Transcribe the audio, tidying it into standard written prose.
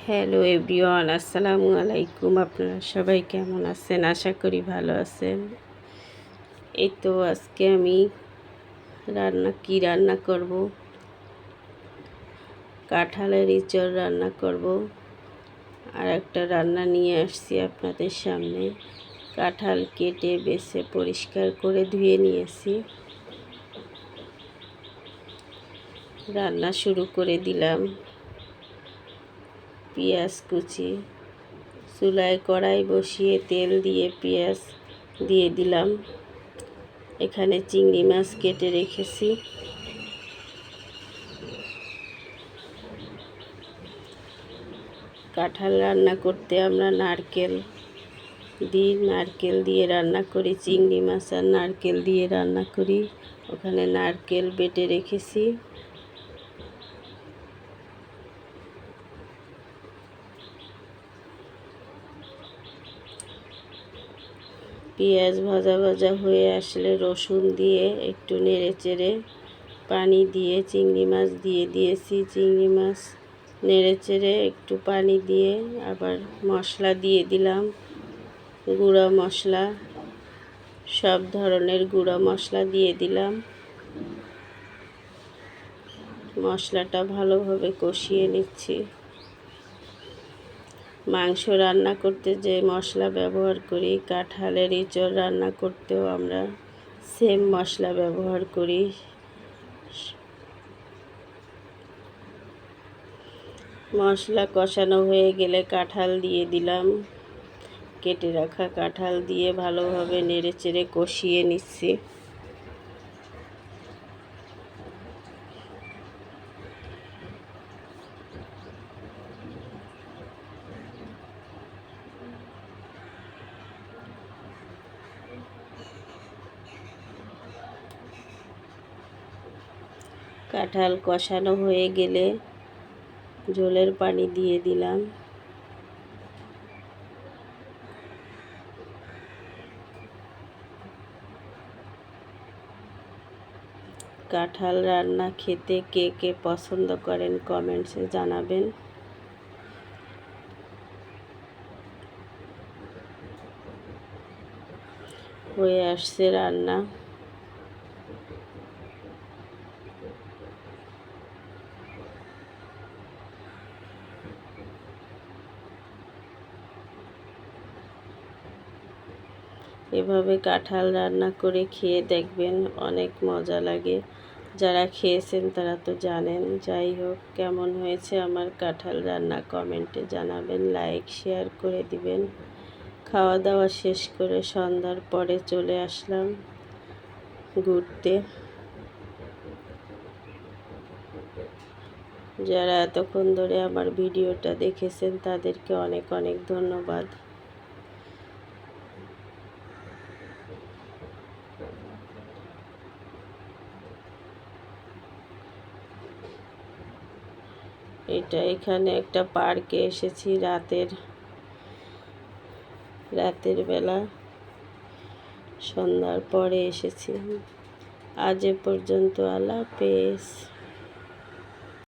Hello everyone, আসসালামু আলাইকুম। আপনারা সবাই কেমন আছেন? আশা করি ভালো আছেন। এই তো আজকে আমি রান্না করব, কাঁঠালের ইঁচড় রান্না করব। আর একটা রান্না নিয়ে আসছি আপনাদের সামনে। কাঁঠাল কেটে বেছে পরিষ্কার করে ধুয়ে নিয়েছি। রান্না শুরু করে দিলাম। পেঁয়াজ কুচি, চুলায় কড়াই বসিয়ে তেল দিয়ে পেঁয়াজ দিয়ে দিলাম। এখানে চিংড়ি মাছ কেটে রেখেছি। কাঁঠাল রান্না করতে আমরা নারকেল দিয়ে রান্না করি। চিংড়ি মাছ আর নারকেল দিয়ে রান্না করি। ওখানে নারকেল বেটে রেখেছি। পেঁয়াজ ভাজা ভাজা হয়ে আসলে রসুন দিয়ে একটু নেড়ে চেড়ে পানি দিয়ে চিংড়ি মাছ দিয়ে দিয়েছি। চিংড়ি মাছ নেড়ে চেড়ে একটু পানি দিয়ে আবার মশলা দিয়ে দিলাম। গুঁড়া মশলা, সব ধরনের গুঁড়া মশলা দিয়ে দিলাম। মশলাটা ভালোভাবে কষিয়ে নিচ্ছি। মাংস রান্না করতে যে মশলা ব্যবহার করি, কাঁঠালের ইঁচড় রান্না করতেও আমরা সেম মশলা ব্যবহার করি। মশলা কষানো হয়ে গেলে কাঁঠাল দিয়ে দিলাম। কেটে রাখা কাঁঠাল দিয়ে ভালোভাবে নেড়ে চেড়ে কষিয়ে নিচ্ছি। কাঁঠাল কষানো হয়ে গেলে ঝোলের পানি দিয়ে দিলাম। কাঁঠাল রান্না খেতে কে কে পছন্দ করেন কমেন্টসে জানাবেন। হয়ে আসছে রান্না। এভাবে কাঁঠাল রান্না করে খেয়ে দেখবেন, অনেক মজা লাগে। যারা খেয়েছেন তারা তো জানেন। যাই হোক, কেমন হয়েছে আমার কাঁঠাল রান্না কমেন্টে জানাবেন, লাইক শেয়ার করে দিবেন। খাওয়া দাওয়া শেষ করে সন্ধ্যার পরে চলে আসলাম ঘুরতে। যারা এতক্ষণ ধরে আমার ভিডিওটা দেখেছেন তাদেরকে অনেক অনেক ধন্যবাদ। এখানে একটা পার্কে এসেছি রাতের বেলা, সন্ধ্যার পরে এসেছি। আজ এ পর্যন্ত, আল্লাহ হাফেজ।